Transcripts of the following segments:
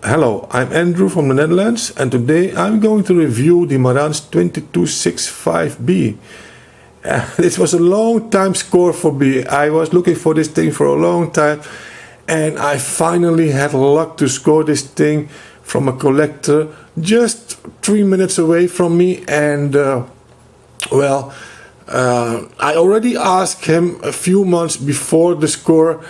Hello, I'm Andrew from the Netherlands, and today I'm going to review the Marantz 2265B. This was a long time score for me. I was looking for this thing for a long time, and I finally had luck to score this thing from a collector just 3 minutes away from me. And I already asked him a few months before the score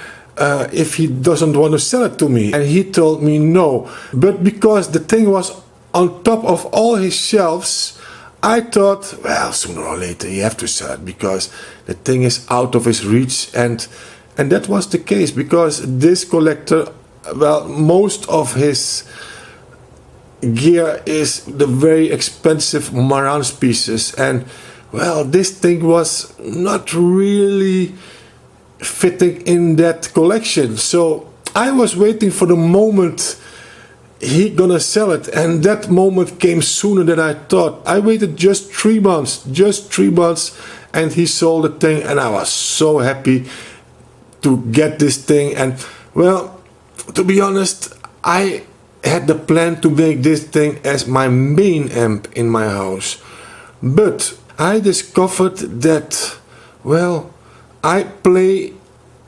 if he doesn't want to sell it to me, and he told me no. But because the thing was on top of all his shelves, I thought, well, sooner or later you have to sell it because the thing is out of his reach. And that was the case, because this collector, well, most of his gear is the very expensive Marantz pieces, and well, this thing was not really fitting in that collection. So I was waiting for the moment he gonna sell it, and that moment came sooner than I thought. I waited just 3 months, and he sold the thing, and I was so happy to get this thing. And well, to be honest, I had the plan to make this thing as my main amp in my house, but I discovered that, well, I play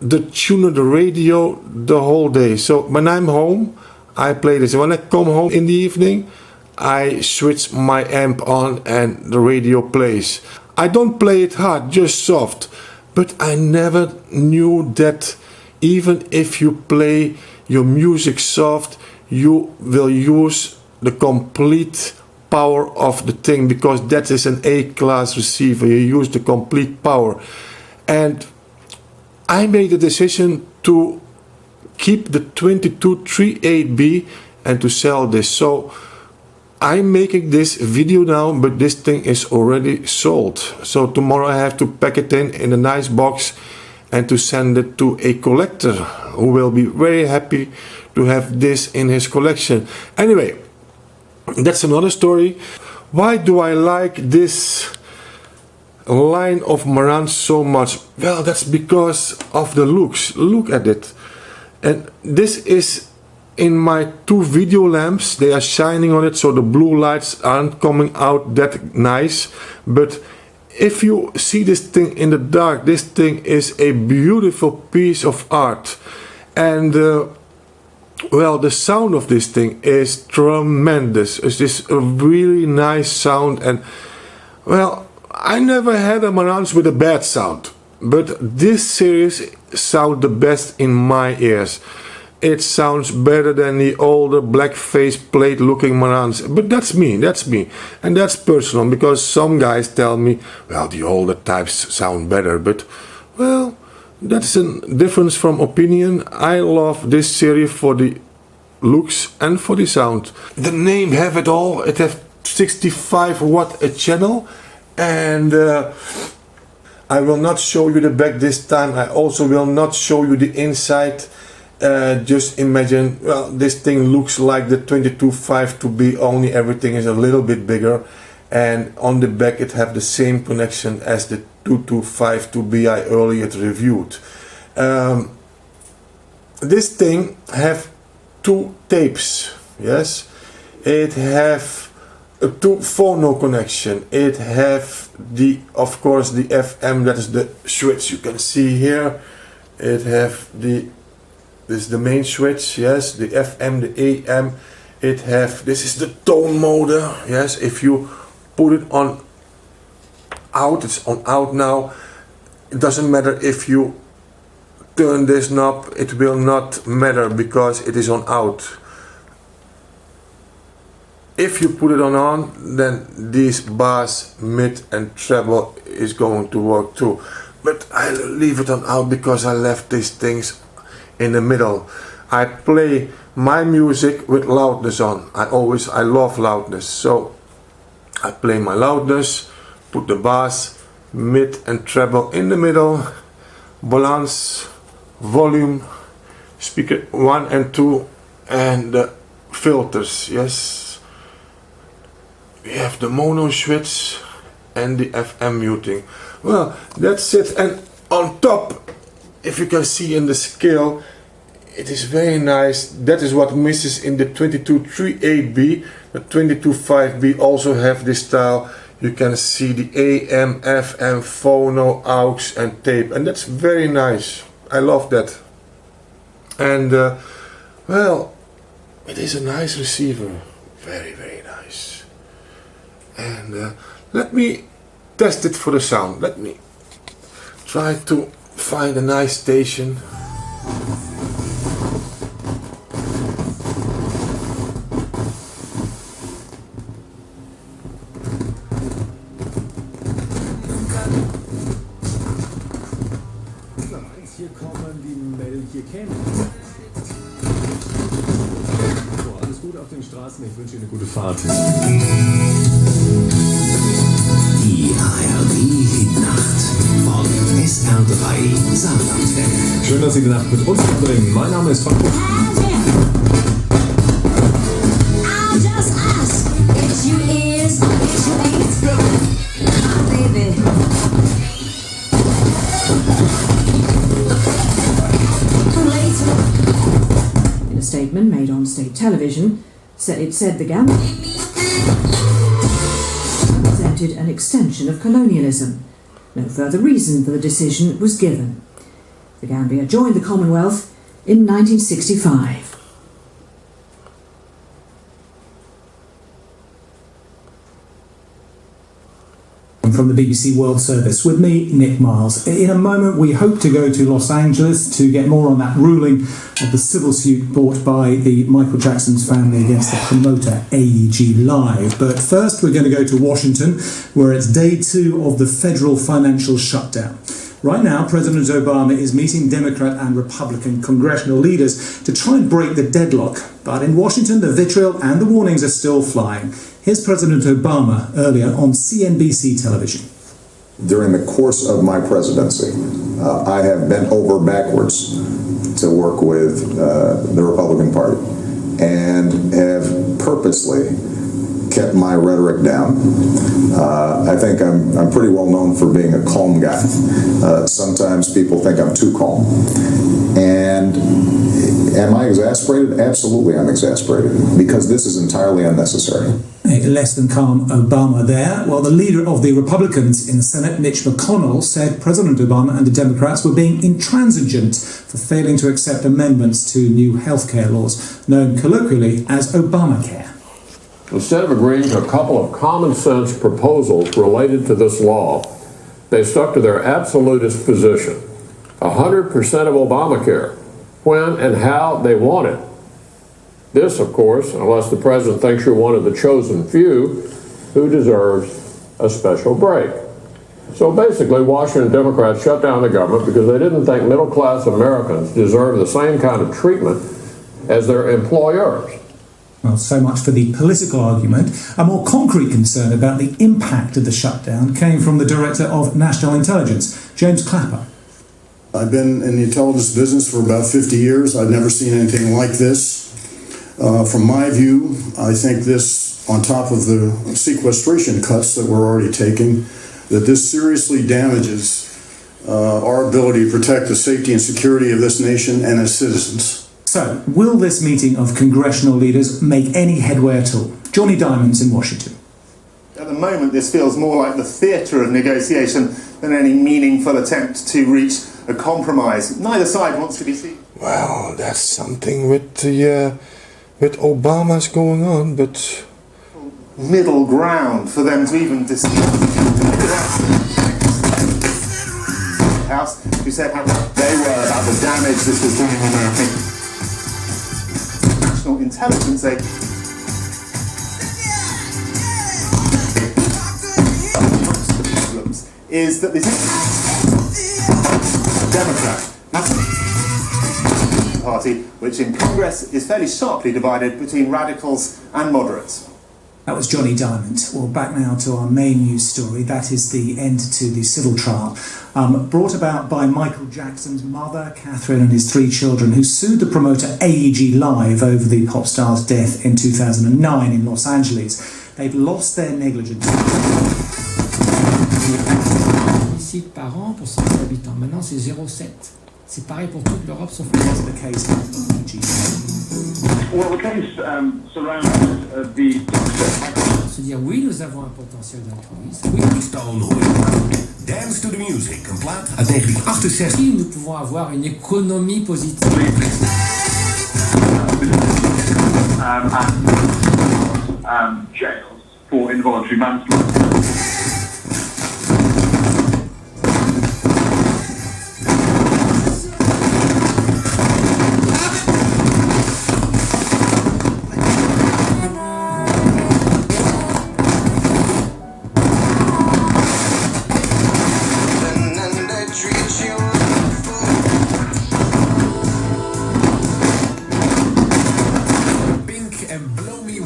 the tuner, the radio, the whole day. So when I'm home, I play this. When I come home in the evening, I switch my amp on and the radio plays. I don't play it hard, just soft. But I never knew that even if you play your music soft, you will use the complete power of the thing, because that is an A-class receiver. You use the complete power. And I made the decision to keep the 2238B and to sell this. So I'm making this video now, but this thing is already sold. So tomorrow I have to pack it in a nice box and to send it to a collector who will be very happy to have this in his collection. Anyway, that's another story. Why do I like this line of Marantz so much? Well, that's because of the looks. Look at it. And this is in my 2 video lamps. They are shining on it, so the blue lights aren't coming out that nice. But if you see this thing in the dark, this thing is a beautiful piece of art. And well, the sound of this thing is tremendous. It's just a really nice sound. And well, I never had a Marantz with a bad sound, but this series sounds the best in my ears. It sounds better than the older black face plate looking Marantz. But that's me, and that's personal, because some guys tell me, well, the older types sound better. But well, that's a difference from opinion. I love this series for the looks and for the sound. The name have it all. It has 65 watt a channel, and I will not show you the back this time. I also will not show you the inside. Just imagine, well, this thing looks like the 2252B, only everything is a little bit bigger, and on the back it have the same connection as the 2252B I earlier reviewed. This thing have 2 tapes, yes. It have a 2 phono connection. It have the, of course, the FM, that is the switch you can see here. It have the, this is the main switch, yes, the FM, the AM. It have, this is the tone motor, yes. If you put it on out, it's on out now. It doesn't matter if you turn this knob, it will not matter because it is on out. If you put it on, then these bass, mid and treble is going to work too. But I leave it on out because I left these things in the middle. I play my music with loudness on. I love loudness. So I play my loudness, put the bass, mid and treble in the middle, balance, volume, speaker 1 and 2, and the filters, yes. We have the mono switch and the FM muting. Well, that's it. And on top, if you can see in the scale, it is very nice. That is what misses in the 22.3AB. The 22.5B also have this style. You can see the AM, FM, phono, aux and tape, and that's very nice. I love that. And well, it is a nice receiver, very, very nice. And let me test it for the sound. Let me try to find a nice station. Hier kommen die Melche Kenwood. So, alles gut auf den Straßen. Ich wünsche Ihnen eine gute Fahrt. Die ARD-Hitnacht von SR3 Saarlandwelle. Schön, dass Sie die Nacht mit uns verbringen. Mein Name ist Frank. I'll just ask, get you ears, get you legs, baby. In a statement made on state television, it said the Gambia represented an extension of colonialism. No further reason for the decision was given. The Gambia joined the Commonwealth in 1965. From the BBC World Service. With me, Nick Miles. In a moment, we hope to go to Los Angeles to get more on that ruling of the civil suit brought by the Michael Jackson's family against the promoter AEG Live. But first, we're going to go to Washington, where it's day 2 of the federal financial shutdown. Right now, President Obama is meeting Democrat and Republican congressional leaders to try and break the deadlock. But in Washington, the vitriol and the warnings are still flying. Here's President Obama earlier on CNBC television. During the course of my presidency, I have bent over backwards to work with the Republican Party and have purposely kept my rhetoric down. I think I'm pretty well known for being a calm guy. Sometimes people think I'm too calm. And am I exasperated? Absolutely, I'm exasperated because this is entirely unnecessary. Less than calm Obama there. Well, the leader of the Republicans in the Senate, Mitch McConnell, said President Obama and the Democrats were being intransigent for failing to accept amendments to new healthcare laws, known colloquially as Obamacare. Instead of agreeing to a couple of common sense proposals related to this law, they stuck to their absolutist position. 100% of Obamacare, when and how they want it. This, of course, unless the president thinks you're one of the chosen few who deserves a special break. So basically, Washington Democrats shut down the government because they didn't think middle-class Americans deserve the same kind of treatment as their employers. Well, so much for the political argument. A more concrete concern about the impact of the shutdown came from the Director of National Intelligence, James Clapper. I've been in the intelligence business for about 50 years. I've never seen anything like this. From my view, I think this, on top of the sequestration cuts that we're already taking, that this seriously damages our ability to protect the safety and security of this nation and its citizens. So, will this meeting of congressional leaders make any headway at all? Johnny Diamonds in Washington. At the moment, this feels more like the theatre of negotiation than any meaningful attempt to reach a compromise. Neither side wants to be seen. Well, that's something with Obama's going on, but middle ground for them to even discuss. House, who said how they were about the damage this was doing on American national intelligence. Is that this Democrat Party, which in Congress is fairly sharply divided between radicals and moderates. That was Johnny Diamond. Well, back now to our main news story. That is the end to the civil trial brought about by Michael Jackson's mother, Catherine, and his 3 children, who sued the promoter AEG Live over the pop star's death in 2009 in Los Angeles. They've lost their negligence. Par an pour 100 habitants. Maintenant, c'est 0,7. C'est pareil pour toute l'Europe sauf le Wasn't the case in the G7. Well, the case surrounds the se dire oui, nous avons un potentiel d'altruisme. Oui, Dance to the Music, een plaat uit 1968. nous pouvons avoir une économie positive. jails for involuntary manslaughter.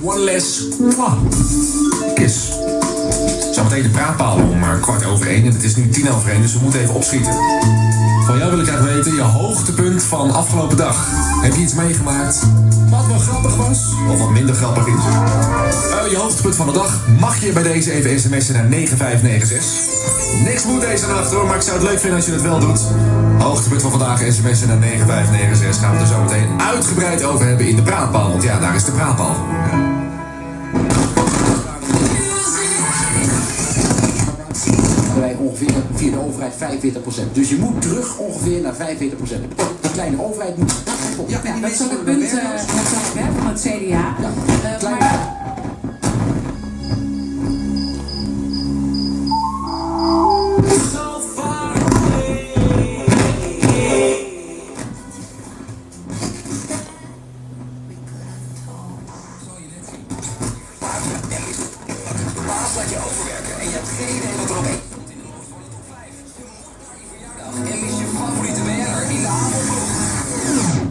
One less kiss. Zometeen de praatpaal om 1:15 en het is nu 1:10, dus we moeten even opschieten. Van jou wil ik graag weten je hoogtepunt van afgelopen dag. Heb je iets meegemaakt wat wel grappig was of wat minder grappig is? Je hoogtepunt van de dag mag je bij deze even sms'en naar 9596. Niks moet deze nacht hoor, maar ik zou het leuk vinden als je het wel doet. Hoogtepunt van vandaag sms'en naar 9596. Gaan we het er zo meteen uitgebreid over hebben in de praatpaal. Want ja, daar is de praatpaal. Wij ongeveer via de overheid 45%. Dus je moet terug ongeveer naar 45%. De kleine overheid moet... Ja, dat is ook het punt van het CDA. Ja, laat je overwerken en je hebt geen idee wat erop is. En is je favoriete BN'er in de avondploeg.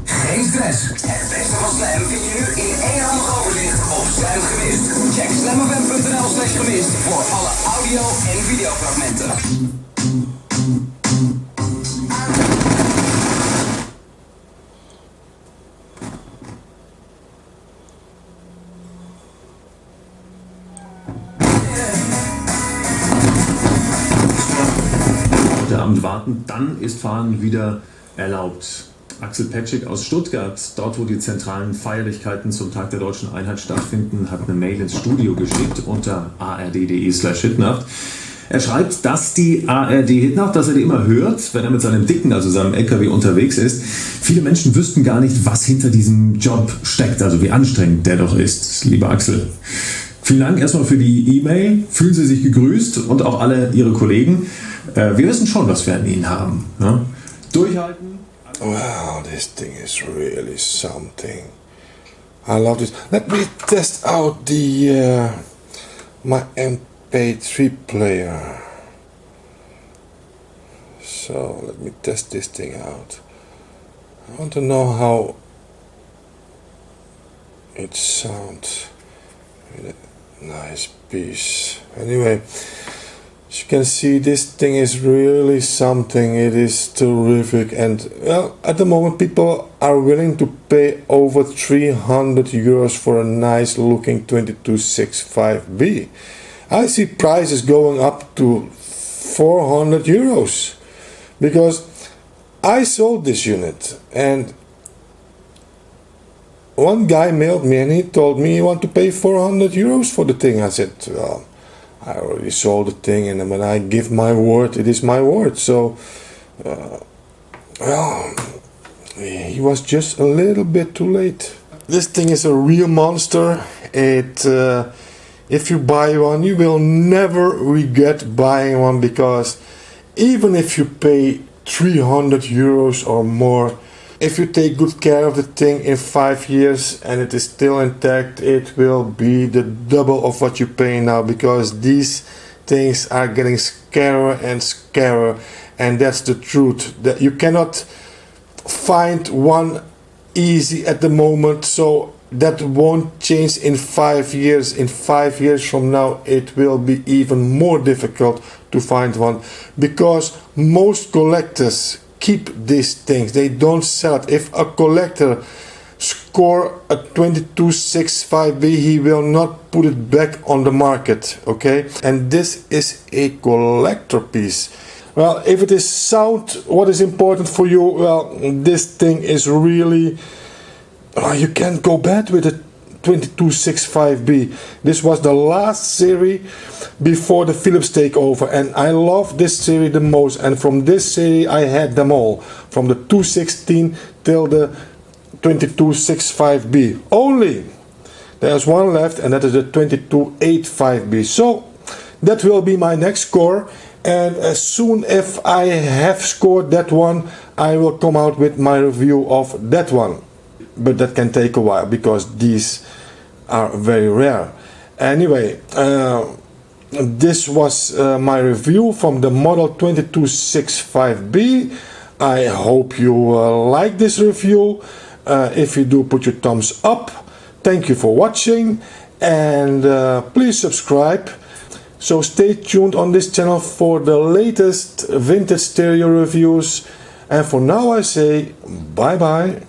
Geen stress. Het beste van Slam vind je nu in één handig overzicht op Slam Gemist. Check slamfm.nl/gemist voor alle audio- en videofragmenten. Abend warten, dann ist Fahren wieder erlaubt. Axel Petschek aus Stuttgart, dort wo die zentralen Feierlichkeiten zum Tag der Deutschen Einheit stattfinden, hat eine Mail ins Studio geschickt unter ard.de/Hitnacht. Er schreibt, dass die ARD-Hitnacht, dass er die immer hört, wenn er mit seinem Dicken, also seinem LKW unterwegs ist. Viele Menschen wüssten gar nicht, was hinter diesem Job steckt, also wie anstrengend der doch ist, lieber Axel. Vielen Dank erstmal für die E-Mail. Fühlen Sie sich gegrüßt und auch alle Ihre Kollegen. Wir wissen schon, was wir an Ihnen haben. Ne? Durchhalten. Wow, this thing is really something. I love this. Let me test out the my MP3 player. So let me test this thing out. I want to know how it sounds. Nice piece. Anyway, as you can see, this thing is really something. It is terrific, and well, at the moment people are willing to pay over 300 euros for a nice looking 2265B. I see prices going up to 400 euros because I sold this unit, and one guy mailed me and he told me he want to pay 400 euros for the thing. I said, well, I already sold the thing, and when I give my word, it is my word. So, well, he was just a little bit too late. This thing is a real monster. If you buy one, you will never regret buying one, because even if you pay 300 euros or more, if you take good care of the thing in 5 years and it is still intact, it will be the double of what you pay now, because these things are getting scarer and scarer, and that's the truth. That you cannot find one easy at the moment, so that won't change in 5 years. In 5 years from now, it will be even more difficult to find one, because most collectors keep these things. They don't sell it. If a collector score a 2265B, he will not put it back on the market, okay? And this is a collector piece. Well, if it is sound, what is important for you? Well, this thing is really, you can't go bad with a 2265B. This was the last series before the Philips takeover, and I love this series the most. And from this series I had them all, from the 216 till the 2265B. Only there's one left, and that is the 2285B. So that will be my next score, and as soon as I have scored that one, I will come out with my review of that one. But that can take a while because these are very rare. Anyway, this was my review from the model 2265B. I hope you like this review. If you do, put your thumbs up. Thank you for watching, and please subscribe. So stay tuned on this channel for the latest vintage stereo reviews. And for now I say bye bye.